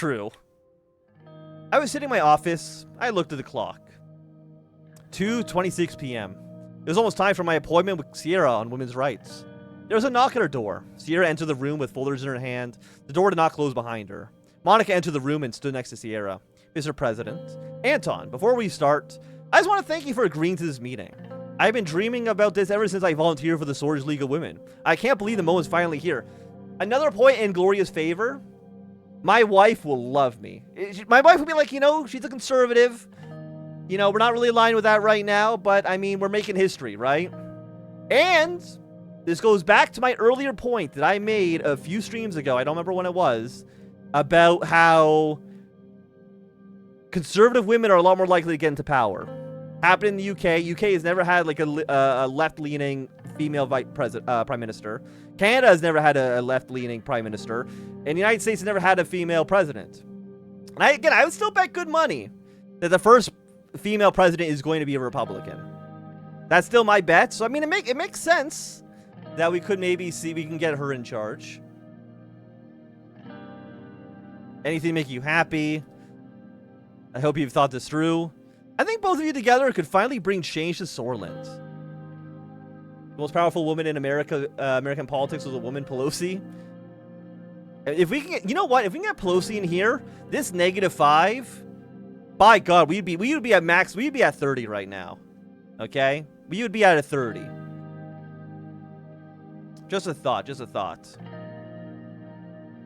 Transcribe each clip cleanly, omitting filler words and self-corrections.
true. I was sitting in my office. I looked at the clock. 2:26 p.m. It was almost time for my appointment with Sierra on women's rights. There was a knock at her door. Sierra entered the room with folders in her hand. The door did not close behind her. Monica entered the room and stood next to Sierra. Mr. President. Anton, before we start, I just want to thank you for agreeing to this meeting. I've been dreaming about this ever since I volunteered for the Swords League of Women. I can't believe the moment's finally here. Another point in Gloria's favor. My wife will love me. My wife will be like, you know, she's a conservative. You know, we're not really aligned with that right now, but I mean, we're making history, right? And this goes back to my earlier point that I made a few streams ago. I don't remember when it was, about how conservative women are a lot more likely to get into power. Happened in the UK. UK has never had like a left-leaning female prime minister. Canada has never had a left-leaning prime minister. And the United States has never had a female president. And I would still bet good money that the first female president is going to be a Republican. That's still my bet. So, I mean, it makes sense that we could maybe see we can get her in charge. Anything make you happy? I hope you've thought this through. I think both of you together could finally bring change to Sordland. The most powerful woman in American politics was a woman, Pelosi. If we can get, you know what? If we can get Pelosi in here, this -5, by God, we'd be at max. We'd be at 30 right now. Okay, we would be at a 30. Just a thought. Just a thought.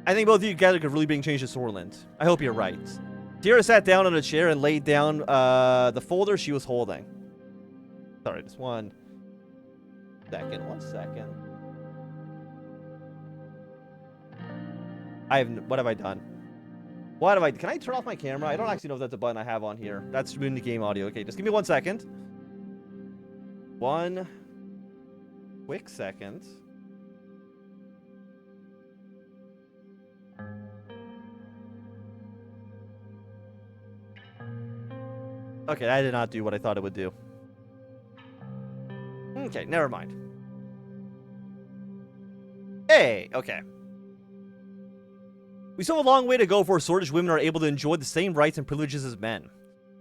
I think both of you together could really bring change to Sordland. I hope you're right. Sierra sat down on a chair and laid down the folder she was holding. Sorry, just 1 second. 1 second. What have I done? Can I turn off my camera? I don't actually know if that's a button I have on here. That's ruining the game audio. Okay, just give me 1 second. 1 quick second. Okay, that did not do what I thought it would do. Okay, never mind. Hey, okay. We still have a long way to go before Swordfish women are able to enjoy the same rights and privileges as men.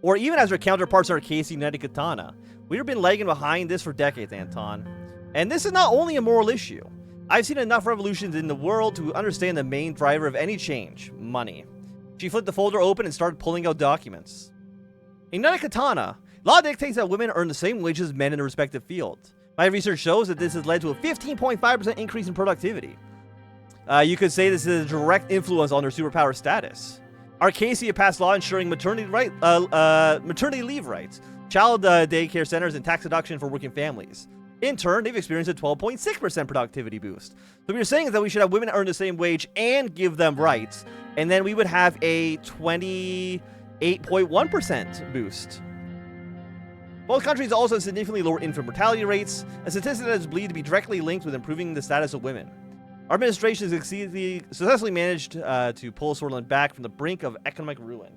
Or even as their counterparts in our case, United Katana. We've been lagging behind this for decades, Anton. And this is not only a moral issue. I've seen enough revolutions in the world to understand the main driver of any change, money. She flipped the folder open and started pulling out documents. In United Katana, law dictates that women earn the same wages as men in their respective fields. My research shows that this has led to a 15.5% increase in productivity. You could say this is a direct influence on their superpower status. Arcadia passed law ensuring maternity leave rights, child daycare centers, and tax deduction for working families. In turn, they've experienced a 12.6% productivity boost. So what you're saying is that we should have women earn the same wage and give them rights, and then we would have a 28.1% boost. Both countries also have significantly lower infant mortality rates, a statistic that is believed to be directly linked with improving the status of women. Our administration has successfully managed to pull Sordland back from the brink of economic ruin.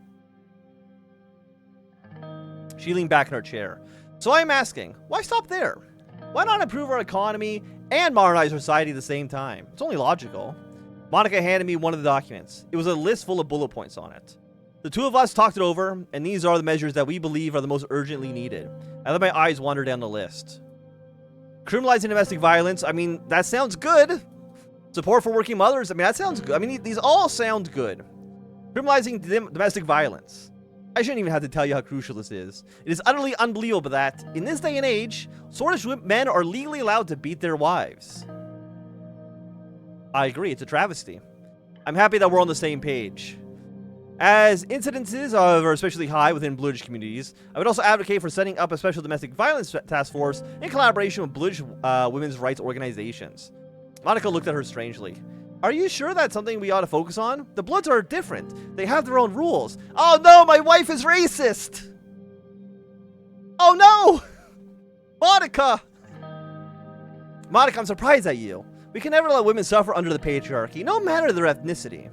She leaned back in her chair. So I'm asking, why stop there? Why not improve our economy and modernize our society at the same time? It's only logical. Monica handed me one of the documents. It was a list full of bullet points on it. The two of us talked it over, and these are the measures that we believe are the most urgently needed. I let my eyes wander down the list. Criminalizing domestic violence, I mean, that sounds good. Support for working mothers, I mean, that sounds good. I mean, these all sound good. Criminalizing domestic violence. I shouldn't even have to tell you how crucial this is. It is utterly unbelievable that, in this day and age, Swordfish men are legally allowed to beat their wives. I agree, it's a travesty. I'm happy that we're on the same page. As incidences are especially high within Bludge communities, I would also advocate for setting up a special domestic violence task force in collaboration with Bludge women's rights organizations. Monica looked at her strangely. Are you sure that's something we ought to focus on? The Bloods are different. They have their own rules. Oh no, my wife is racist! Oh no! Monica! Monica, I'm surprised at you. We can never let women suffer under the patriarchy, no matter their ethnicity.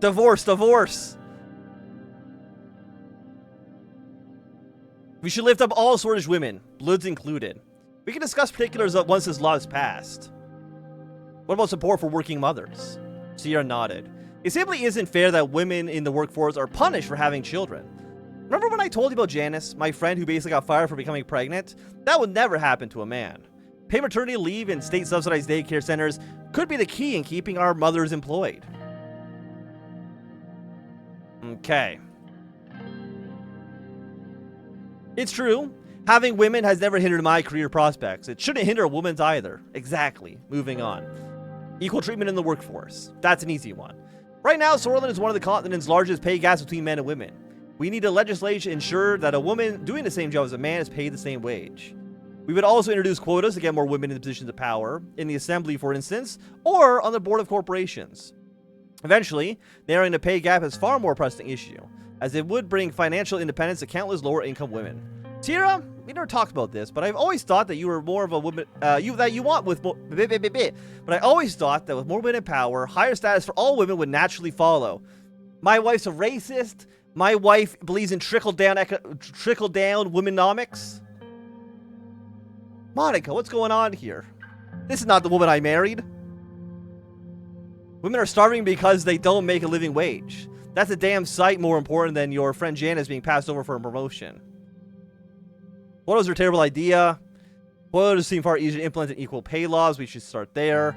Divorce, divorce! We should lift up all Swordfish women, Bloods included. We can discuss particulars once this law is passed. What about support for working mothers? Sierra nodded. It simply isn't fair that women in the workforce are punished for having children. Remember when I told you about Janice, my friend who basically got fired for becoming pregnant? That would never happen to a man. Paid maternity leave in state-subsidized daycare centers could be the key in keeping our mothers employed. Okay. It's true. Having women has never hindered my career prospects. It shouldn't hinder a woman's either. Exactly. Moving on. Equal treatment in the workforce. That's an easy one. Right now, Sordland is one of the continent's largest pay gaps between men and women. We need a legislation to ensure that a woman doing the same job as a man is paid the same wage. We would also introduce quotas to get more women in positions of power, in the assembly, for instance, or on the board of corporations. Eventually, narrowing the pay gap is far more pressing issue, as it would bring financial independence to countless lower-income women. Tira, we never talked about this, but I've always thought that you were more of a woman, but I always thought that with more women in power, higher status for all women would naturally follow. My wife's a racist. My wife believes in trickle-down womenomics. Monica, what's going on here? This is not the woman I married. Women are starving because they don't make a living wage. That's a damn sight more important than your friend Janice being passed over for a promotion. Quotas are a terrible idea. Quotas seem far easier to implement than equal pay laws. We should start there.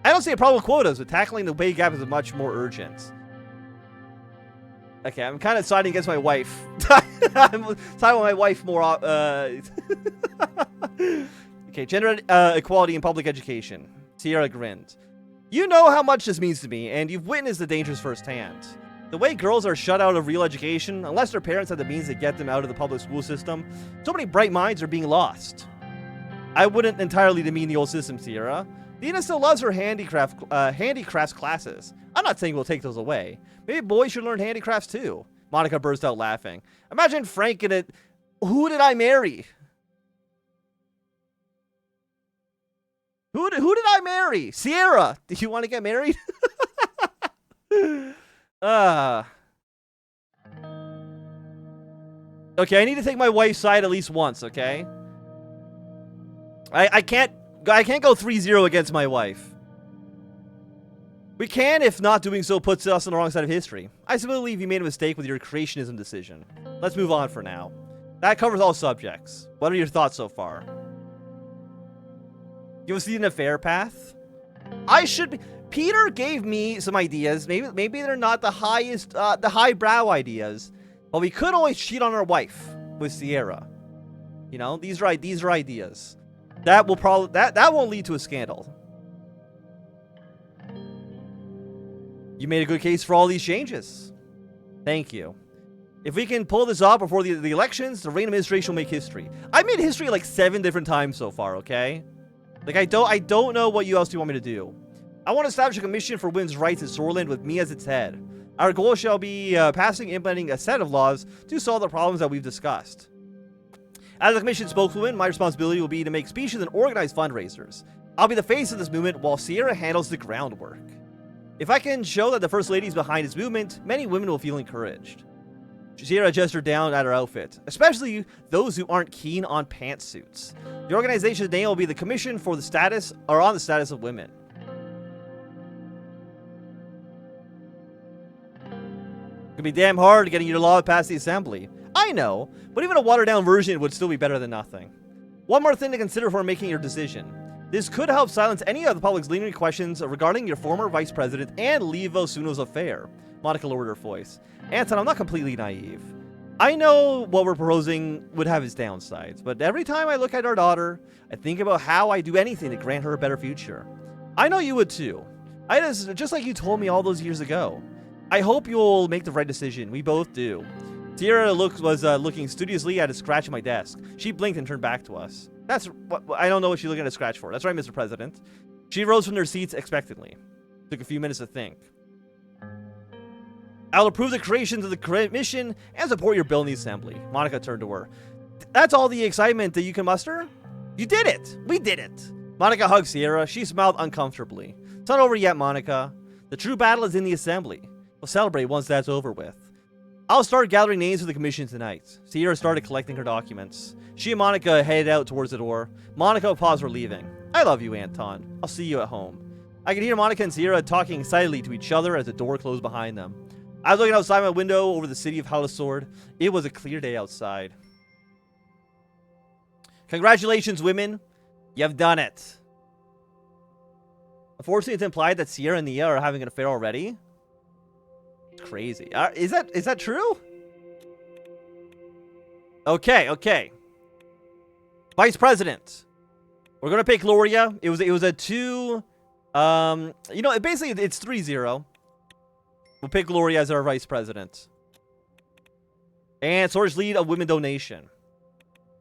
I don't see a problem with quotas, but tackling the pay gap is much more urgent. Okay, I'm kind of siding against my wife. I'm siding with my wife more. Okay, gender equality in public education. Sierra grinned. You know how much this means to me, and you've witnessed the dangers firsthand. The way girls are shut out of real education, unless their parents have the means to get them out of the public school system, so many bright minds are being lost. I wouldn't entirely demean the old system, Sierra. Dina still loves her handicrafts classes. I'm not saying we'll take those away. Maybe boys should learn handicrafts too. Monica burst out laughing. Imagine Frank in it. Who did I marry? Who did I marry? Sierra, do you want to get married? Okay, I need to take my wife's side at least once, okay? I can't go 3-0 against my wife. We can, if not doing so puts us on the wrong side of history. I still believe you made a mistake with your creationism decision. Let's move on for now. That covers all subjects. What are your thoughts so far? You want to see an affair path? I should be... Peter gave me some ideas. Maybe they're not the highest, the highbrow ideas, but we could always cheat on our wife with Sierra. You know, these are ideas. That will probably that won't lead to a scandal. You made a good case for all these changes. Thank you. If we can pull this off before the elections, the Rayne administration will make history. I made history like 7 different times so far. Okay, like I don't know what else you want me to do. I want to establish a commission for women's rights in Sordland with me as its head. Our goal shall be passing and implementing a set of laws to solve the problems that we've discussed. As a commission spokeswoman, my responsibility will be to make speeches and organize fundraisers. I'll be the face of this movement while Sierra handles the groundwork. If I can show that the First Lady is behind this movement, many women will feel encouraged. Sierra gestured down at her outfit, especially those who aren't keen on pantsuits. The organization's name will be the Commission for the Status, or on the Status of Women. It could be damn hard getting your law past the assembly. I know, but even a watered-down version would still be better than nothing. One more thing to consider before making your decision. This could help silence any of the public's lingering questions regarding your former vice president and Levo Suno's affair. Monica lowered her voice. Anton, I'm not completely naive. I know what we're proposing would have its downsides, but every time I look at our daughter, I think about how I do anything to grant her a better future. I know you would too. Just like you told me all those years ago. I hope you'll make the right decision. We both do. Tierra was looking studiously at a scratch on my desk. She blinked and turned back to us. That's what I don't know what she's looking at a scratch for. That's right, Mr. President. She rose from their seats expectantly. Took a few minutes to think. I'll approve the creation of the commission and support your bill in the assembly. Monica turned to her. That's all the excitement that you can muster? You did it! We did it! Monica hugged Sierra. She smiled uncomfortably. It's not over yet, Monica. The true battle is in the assembly. We'll celebrate once that's over with. I'll start gathering names for the commission tonight. Sierra started collecting her documents. She and Monica headed out towards the door. Monica paused for leaving. I love you, Anton. I'll see you at home. I could hear Monica and Sierra talking excitedly to each other as the door closed behind them. I was looking outside my window over the city of Sword. It was a clear day outside. Congratulations, women. You've done it. Unfortunately, it's implied that Sierra and Nia are having an affair already. It's crazy. Is that true? Okay. Vice President. We're gonna pick Gloria. It was a 2. Basically it's 3-0. We'll pick Gloria as our Vice President. And Swords League of Women Donation.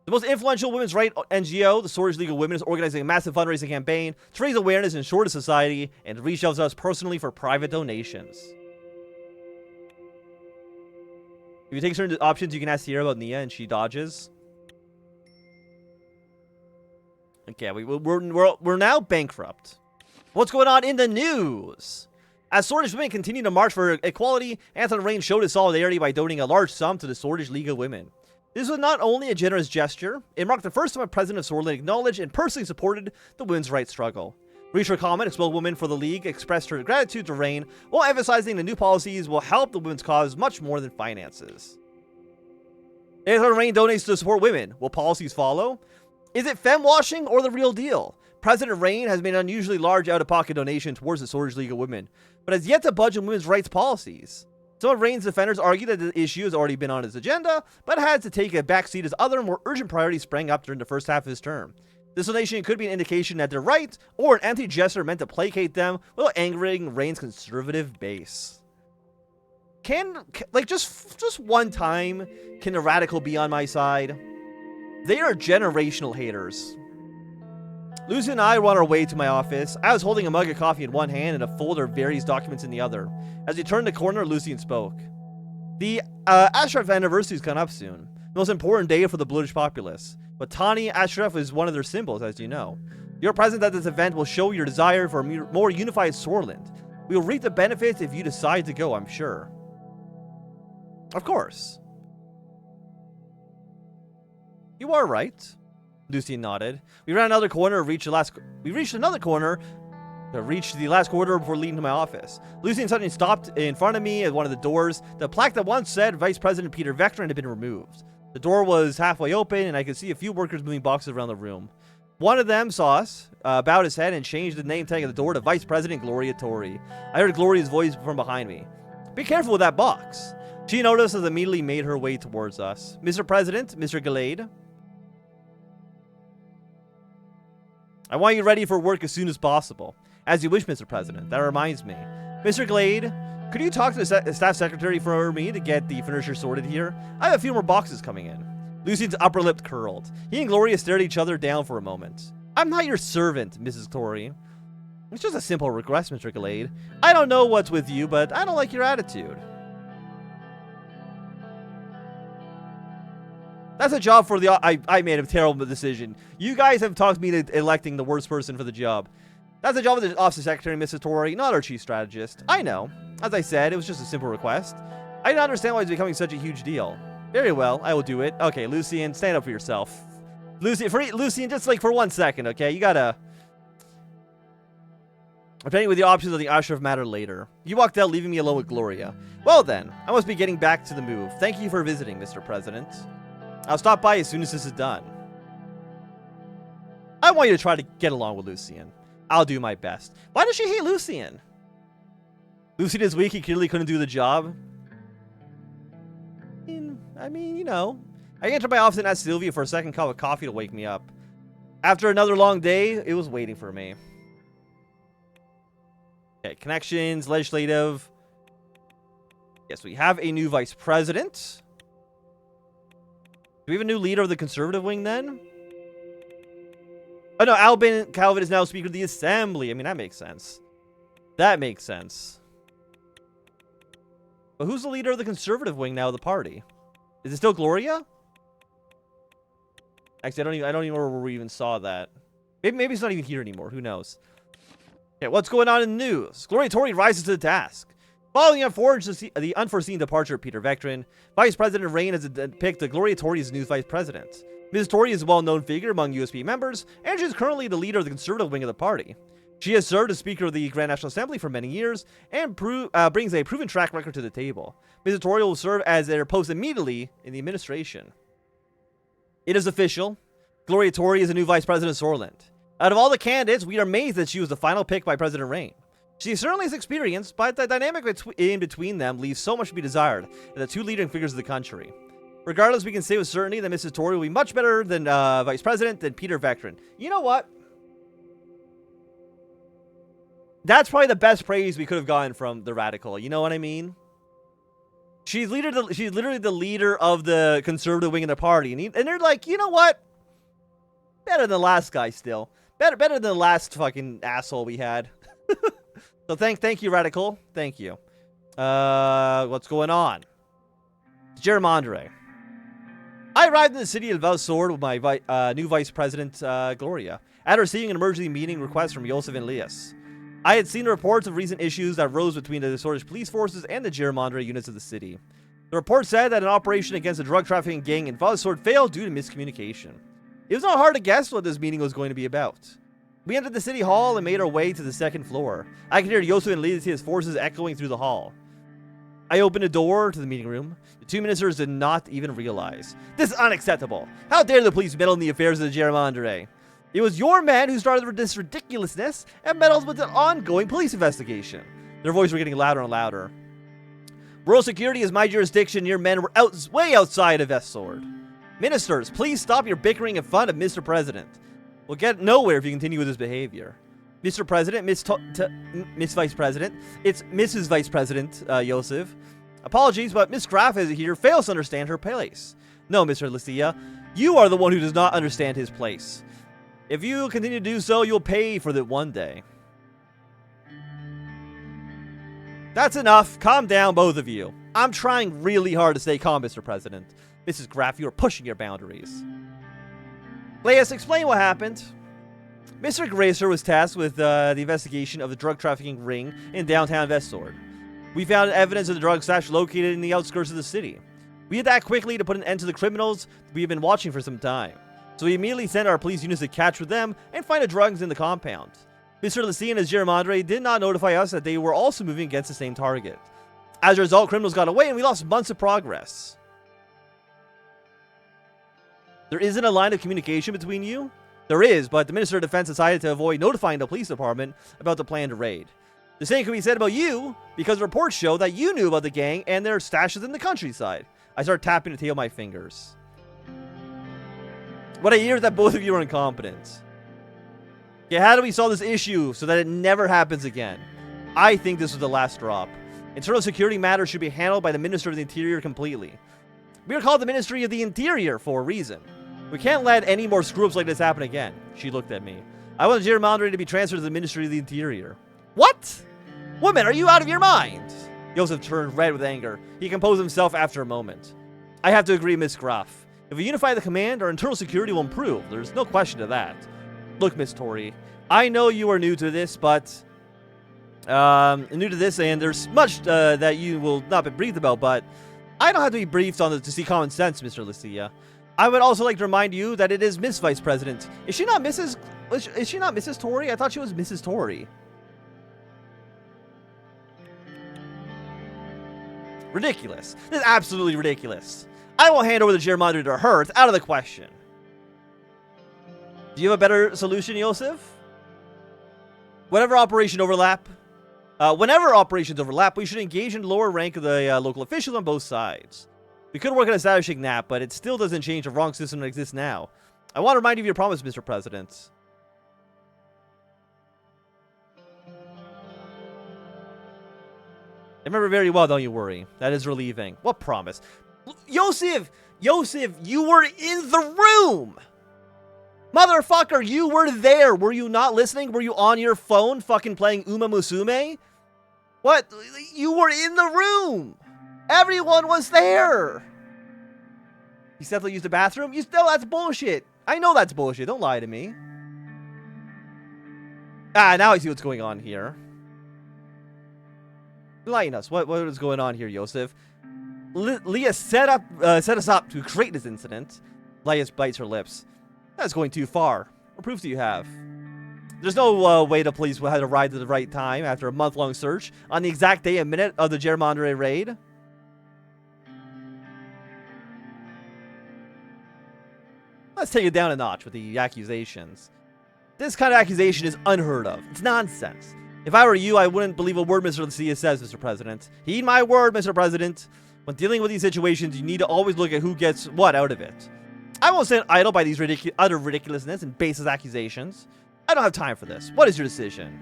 The most influential women's rights NGO, the Swords League of Women, is organizing a massive fundraising campaign to raise awareness and ensure to society and to reach out to us personally for private donations. If you take certain options, you can ask Sierra about Nia, and she dodges. Okay, we're now bankrupt. What's going on in the news? As Swordage women continue to march for equality, Anton Rayne showed his solidarity by donating a large sum to the Swordage League of Women. This was not only a generous gesture, it marked the first time a president of Sordland acknowledged and personally supported the women's rights struggle. Reached her comment, a spokeswoman for the league expressed her gratitude to Rayne, while emphasizing the new policies will help the women's cause much more than finances. Anton Rayne donates to support women. Will policies follow? Is it femme-washing or the real deal? President Rayne has made an unusually large out-of-pocket donation towards the Sordage League of Women, but has yet to budge on women's rights policies. Some of Rayne's defenders argue that the issue has already been on his agenda, but had to take a backseat as other more urgent priorities sprang up during the first half of his term. This donation could be an indication that they're right, or an empty gesture meant to placate them while angering Rayne's conservative base. Just one time, can the radical be on my side? They are generational haters. Lucy and I were on our way to my office. I was holding a mug of coffee in one hand and a folder of various documents in the other. As we turned the corner, Lucian spoke. The Ashraf anniversary is coming up soon. The most important day for the British populace. But Tani Ashraf is one of their symbols, as you know. Your presence at this event will show your desire for a more unified Sordland. We will reap the benefits if you decide to go, I'm sure. Of course. You are right. Lucian nodded. We ran another corner, reached the last corridor before leading to my office. Lucian suddenly stopped in front of me at one of the doors. The plaque that once said Vice President Peter Vector had been removed. The door was halfway open, and I could see a few workers moving boxes around the room. One of them saw us, bowed his head, and changed the name tag of the door to Vice President Gloria Tory. I heard Gloria's voice from behind me. Be careful with that box. She noticed and immediately made her way towards us. Mr. President, Mr. Gallade. I want you ready for work as soon as possible. As you wish, Mr. President. That reminds me. Mr. Glade, could you talk to the staff secretary for me to get the furniture sorted here? I have a few more boxes coming in. Lucian's upper lip curled. He and Gloria stared each other down for a moment. I'm not your servant, Mrs. Tory. It's just a simple request, Mr. Glade. I don't know what's with you, but I don't like your attitude. That's a job for the... I made a terrible decision. You guys have talked me into electing the worst person for the job. That's the job of the Office Secretary, Mrs. Tory, not our chief strategist. I know. As I said, it was just a simple request. I don't understand why it's becoming such a huge deal. Very well, I will do it. Okay, Lucian, stand up for yourself. Lucian, just like for 1 second, okay? You gotta... I'm planning with the options of the Ashraf matter later. You walked out, leaving me alone with Gloria. Well then, I must be getting back to the move. Thank you for visiting, Mr. President. I'll stop by as soon as this is done. I want you to try to get along with Lucian. I'll do my best. Why does she hate Lucian? Lucian is weak. He clearly couldn't do the job. I mean, you know. I entered my office and asked Sylvia for a second cup of coffee to wake me up. After another long day, it was waiting for me. Okay, connections, legislative. Yes, we have a new vice president. Do we have a new leader of the conservative wing then? Oh no, Albin Calvin is now Speaker of the Assembly. I mean, that makes sense. That makes sense. But who's the leader of the conservative wing now of the party? Is it still Gloria? Actually, I don't even remember where we even saw that. Maybe it's not even here anymore. Who knows? Okay, what's going on in the news? Gloria Tory rises to the task. Following the unforeseen departure of Peter Vectrin, Vice President Rayne has picked Gloria Tory as new vice president. Ms. Tory is a well-known figure among USP members, and she is currently the leader of the conservative wing of the party. She has served as Speaker of the Grand National Assembly for many years and brings a proven track record to the table. Mrs. Tory will serve as their post immediately in the administration. It is official. Gloria Tory is the new Vice President of Sordland. Out of all the candidates, we are amazed that she was the final pick by President Rayne. She certainly has experience, but the dynamic in between them leaves so much to be desired in the two leading figures of the country. Regardless, we can say with certainty that Mrs. Tory will be much better than Vice President than Peter Veteran. You know what? That's probably the best praise we could have gotten from the Radical. You know what I mean? She's literally the leader of the conservative wing of the party, and they're like, you know what? Better than the last guy still. Better than the last fucking asshole we had. So thank you, Radical. Thank you. What's going on? Gendarmerie. I arrived in the city of Velsord with my new Vice President, Gloria, after receiving an emergency meeting request from Joseph and Elias. I had seen the reports of recent issues that arose between the Sordish police forces and the Gendarmerie units of the city. The report said that an operation against a drug trafficking gang in Velsord failed due to miscommunication. It was not hard to guess what this meeting was going to be about. We entered the city hall and made our way to the second floor. I could hear Joseph and Elias' forces echoing through the hall. I opened a door to the meeting room. The two ministers did not even realize. This is unacceptable. How dare the police meddle in the affairs of the Gendarmerie? It was your men who started this ridiculousness and meddled with the ongoing police investigation. Their voices were getting louder and louder. Rural security is my jurisdiction. Your men were way outside of Velsord. Ministers, please stop your bickering in front of Mr. President. We'll get nowhere if you continue with this behavior. Mr. President, Miss Vice President, it's Mrs. Vice President, Joseph. Apologies, but Miss Graf here fails to understand her place. No, Mr. Lucia, you are the one who does not understand his place. If you continue to do so, you'll pay for it one day. That's enough. Calm down, both of you. I'm trying really hard to stay calm, Mr. President. Mrs. Graf, you are pushing your boundaries. Elias, explain what happened. Mr. Gracer was tasked with the investigation of the drug trafficking ring in downtown Velsord. We found evidence of the drug stash located in the outskirts of the city. We had to act quickly to put an end to the criminals we have been watching for some time. So we immediately sent our police units to catch them and find the drugs in the compound. Mr. Lucia and his Gendarmerie did not notify us that they were also moving against the same target. As a result, criminals got away and we lost months of progress. There isn't a line of communication between you? There is, but the Minister of Defense decided to avoid notifying the police department about the planned raid. The same can be said about you, because reports show that you knew about the gang and their stashes in the countryside. I start tapping the tail of my fingers. What I hear is that both of you are incompetent. Okay, how do we solve this issue so that it never happens again? I think this was the last drop. Internal security matters should be handled by the Minister of the Interior completely. We are called the Ministry of the Interior for a reason. We can't let any more screw-ups like this happen again. She looked at me. I want the Gendarmerie to be transferred to the Ministry of the Interior. What? Woman, are you out of your mind? Joseph turned red with anger. He composed himself after a moment. I have to agree, Miss Graf. If we unify the command, our internal security will improve. There's no question to that. Look, Miss Tory, I know you are new to this, and there's much that you will not be briefed about, but I don't have to be briefed on to see common sense, Mr. Lucia. I would also like to remind you that it is Miss Vice President. Is she not Mrs. Is she not Mrs. Tory? I thought she was Mrs. Tory. Ridiculous. This is absolutely ridiculous. I will hand over the Gendarmerie to her. It's out of the question. Do you have a better solution, Joseph? Whenever operations overlap, we should engage in the lower rank of the local officials on both sides. We could work on establishing that, but it still doesn't change the wrong system that exists now. I want to remind you of your promise, Mr. President. I remember very well, don't you worry. That is relieving. What promise? Joseph, you were in the room! Motherfucker, you were there. Were you not listening? Were you on your phone fucking playing Uma Musume? What? You were in the room. Everyone was there. You said they'll use the bathroom? No, that's bullshit. I know that's bullshit. Don't lie to me. Ah, now I see what's going on here. Enlighten us. What is going on here, Joseph? Leah set us up to create this incident. Leah bites her lips. That's going too far. What proof do you have? There's no way the police had arrived at the right time after a month-long search on the exact day and minute of the Gendarmerie raid. Let's take it down a notch with the accusations. This kind of accusation is unheard of. It's nonsense. If I were you, I wouldn't believe a word Mr. Lucia says, Mr. President. Heed my word, Mr. President. When dealing with these situations, you need to always look at who gets what out of it. I won't stand idle by these utter ridiculousness and baseless accusations. I don't have time for this. What is your decision?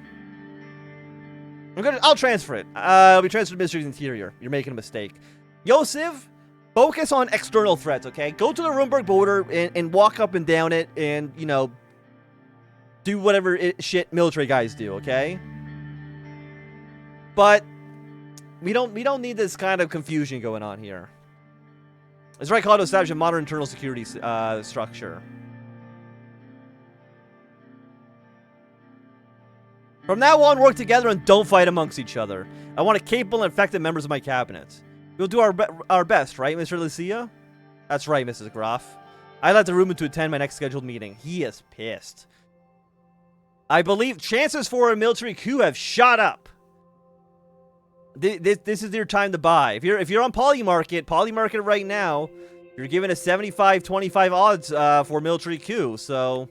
I'll transfer it. It'll be transferred to Ministry of Interior. You're making a mistake. Yosef, focus on external threats, okay? Go to the Rumberg border and walk up and down it and, you know, do whatever shit military guys do, okay? But we don't need this kind of confusion going on here. It's right call to establish a modern internal security structure. From now on, work together and don't fight amongst each other. I want capable and effective members of my cabinet. We'll do our best, right, Mr. Lucia? That's right, Mrs. Groff. I let the Ruben to attend my next scheduled meeting. He is pissed. I believe chances for a military coup have shot up. This is your time to buy. If you're on Polymarket right now, you're given a 75-25 odds for military coup. So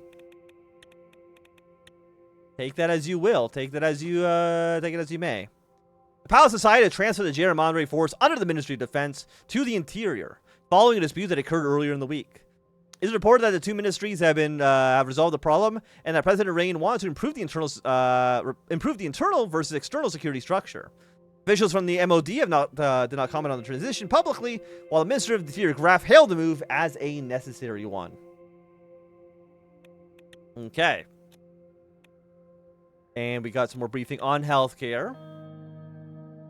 take that as you will. Take it as you may. The palace decided to transfer the Gendarmerie force under the Ministry of Defense to the Interior, following a dispute that occurred earlier in the week. It is reported that the two ministries have resolved the problem, and that President Rayne wanted to improve the internal versus external security structure. Officials from the MOD did not comment on the transition publicly, while the Minister of the Interior, Graf, hailed the move as a necessary one. Okay. And we got some more briefing on healthcare.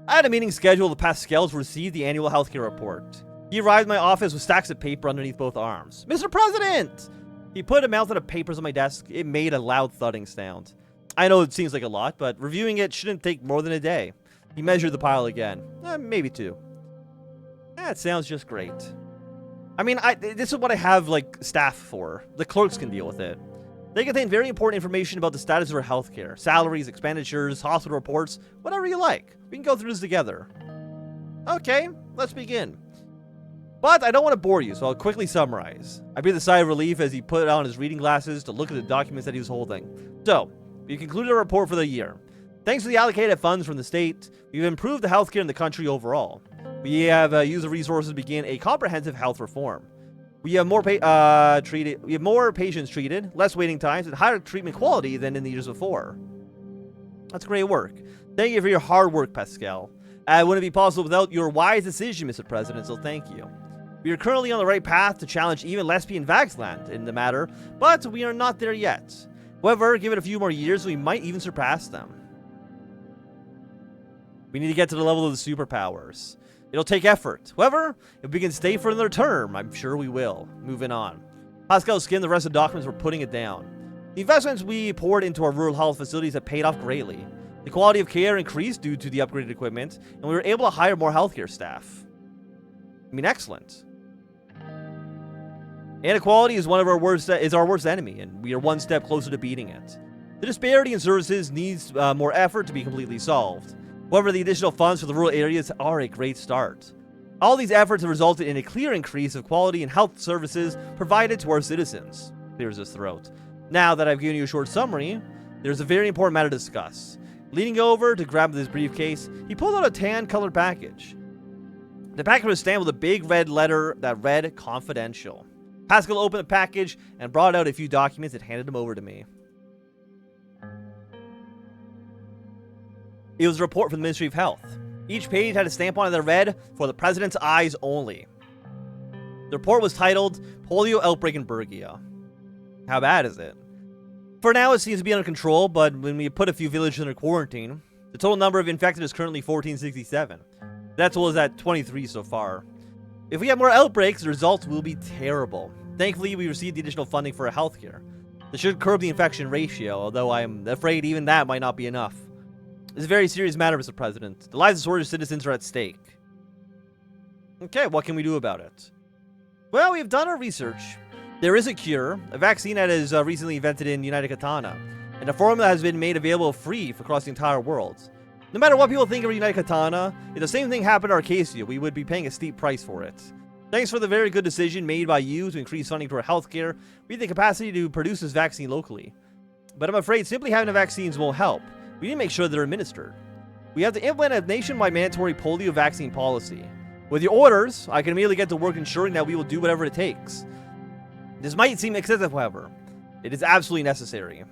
I had a meeting scheduled with Pascal to receive the annual healthcare report. He arrived in my office with stacks of paper underneath both arms. Mr. President! He put a mountain of papers on my desk. It made a loud thudding sound. I know it seems like a lot, but reviewing it shouldn't take more than a day. He measured the pile again. Maybe two. That sounds just great. I mean, this is what I have, like, staff for. The clerks can deal with it. They contain very important information about the status of our healthcare. Salaries, expenditures, hospital reports, whatever you like. We can go through this together. Okay, let's begin. But I don't want to bore you, so I'll quickly summarize. I breathed a sigh of relief as he put on his reading glasses to look at the documents that he was holding. So, we concluded our report for the year. Thanks to the allocated funds from the state, we've improved the healthcare in the country overall. We have used the resources to begin a comprehensive health reform. We have more patients treated, less waiting times, and higher treatment quality than in the years before. That's great work. Thank you for your hard work, Pascal. It wouldn't be possible without your wise decision, Mr. President, so thank you. We are currently on the right path to challenge even lesbian Vagsland in the matter, but we are not there yet. However, give it a few more years, we might even surpass them. We need to get to the level of the superpowers. It'll take effort. However, if we can stay for another term, I'm sure we will. Moving on. Pascal skimmed the rest of the documents before putting it down. The investments we poured into our rural health facilities have paid off greatly. The quality of care increased due to the upgraded equipment, and we were able to hire more healthcare staff. I mean, excellent. Inequality is our worst enemy, and we are one step closer to beating it. The disparity in services needs more effort to be completely solved. However, the additional funds for the rural areas are a great start. All these efforts have resulted in a clear increase of quality and health services provided to our citizens. Clears his throat. Now that I've given you a short summary, there's a very important matter to discuss. Leaning over to grab this briefcase, he pulled out a tan-colored package. The package was stamped with a big red letter that read confidential. Pascal opened the package and brought out a few documents and handed them over to me. It was a report from the Ministry of Health. Each page had a stamp on it that read, "For the President's eyes only." The report was titled, "Polio Outbreak in Bergia." How bad is it? For now, it seems to be under control, but when we put a few villages under quarantine, the total number of infected is currently 1467. That total is at 23 so far. If we have more outbreaks, the results will be terrible. Thankfully, we received the additional funding for our healthcare. This should curb the infection ratio, although I'm afraid even that might not be enough. It's a very serious matter, Mr. President. The lives of Swordland citizens are at stake. Okay, what can we do about it? Well, we've done our research. There is a cure, a vaccine that is recently invented in United Katana. and a formula has been made available free for across the entire world. No matter what people think of United Katana, if the same thing happened to Arcasia, we would be paying a steep price for it. Thanks for the very good decision made by you to increase funding for healthcare. We have the capacity to produce this vaccine locally. But I'm afraid simply having the vaccines won't help. We need to make sure they're administered. We have to implement a nationwide mandatory polio vaccine policy. With your orders, I can immediately get to work ensuring that we will do whatever it takes. This might seem excessive, however. It is absolutely necessary.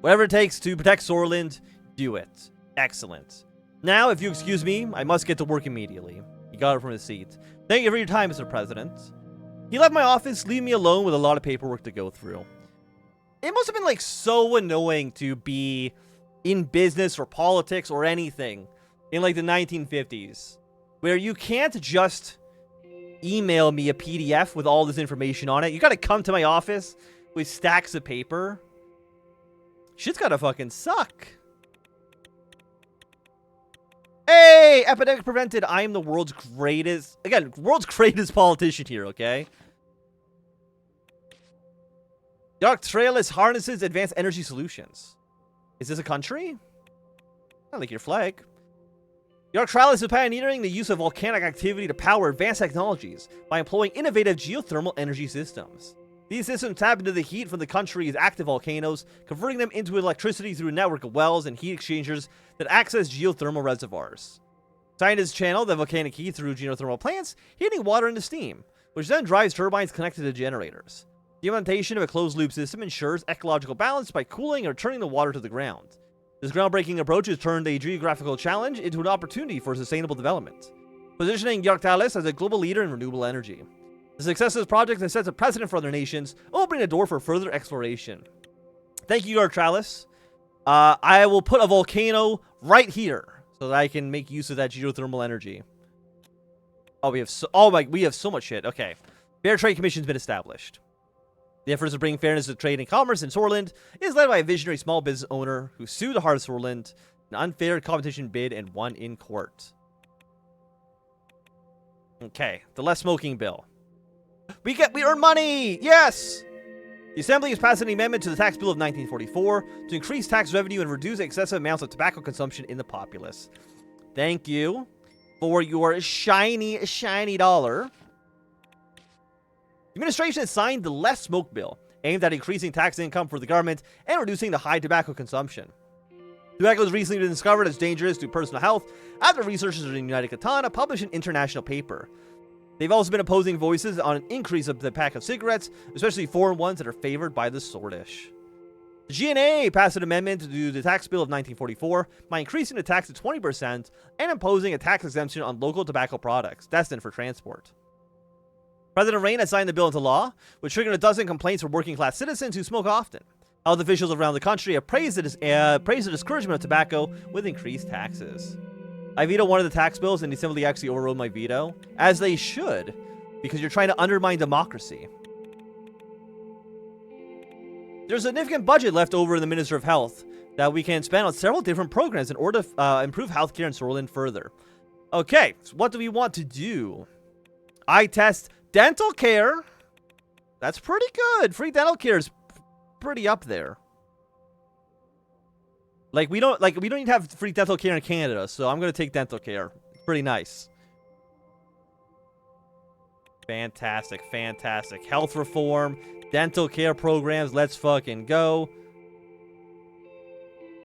Whatever it takes to protect Sordland, do it. Excellent. Now, if you excuse me, I must get to work immediately. He got up from his seat. Thank you for your time, Mr. President. He left my office, leaving me alone with a lot of paperwork to go through. It must have been, like, so annoying to be in business or politics or anything in, like, the 1950s, where you can't just email me a PDF with all this information on it. You gotta come to my office with stacks of paper. Shit's gotta fucking suck. Hey! Epidemic prevented. I am the world's greatest... Again, world's greatest politician here, okay? Dark Trailers harnesses advanced energy solutions. Is this a country? I like your flag. Dark Trailers is pioneering the use of volcanic activity to power advanced technologies by employing innovative geothermal energy systems. These systems tap into the heat from the country's active volcanoes, converting them into electricity through a network of wells and heat exchangers that access geothermal reservoirs. Scientists channel the volcanic heat through geothermal plants, heating water into steam, which then drives turbines connected to generators. The implementation of a closed-loop system ensures ecological balance by cooling or turning the water to the ground. This groundbreaking approach has turned a geographical challenge into an opportunity for sustainable development, positioning Yarktalis as a global leader in renewable energy. The success of this project has set a precedent for other nations, opening a door for further exploration. Thank you, Yarktalis. I will put a volcano right here so that I can make use of that geothermal energy. Oh, we have so much shit. Okay. Fair Trade Commission's been established. The efforts to bring fairness to trade and commerce in Sordland is led by a visionary small business owner who sued the heart of Sordland, an unfair competition bid, and won in court. Okay, the less smoking bill. We earn money! Yes! The Assembly has passed an amendment to the tax bill of 1944 to increase tax revenue and reduce excessive amounts of tobacco consumption in the populace. Thank you for your shiny, shiny dollar. The administration has signed the Less Smoke Bill, aimed at increasing tax income for the government and reducing the high tobacco consumption. Tobacco has recently been discovered as dangerous to personal health after researchers in United Katana published an international paper. They've also been opposing voices on an increase of the pack of cigarettes, especially foreign ones that are favored by the Swordish. The GNA passed an amendment to the tax bill of 1944 by increasing the tax to 20% and imposing a tax exemption on local tobacco products destined for transport. President Rayne has signed the bill into law, which triggered a dozen complaints from working-class citizens who smoke often. Health officials around the country have praised the discouragement of tobacco with increased taxes. I vetoed one of the tax bills, and they simply actually overrode my veto, as they should, because you're trying to undermine democracy. There's a significant budget left over in the Minister of Health that we can spend on several different programs in order to improve healthcare in Sordland further. Okay, so what do we want to do? Eye test. Dental care, that's pretty good. Free dental care is pretty up there. We don't even have free dental care in Canada, so I'm gonna take dental care. Pretty nice. Fantastic, fantastic. Health reform, dental care programs. Let's fucking go.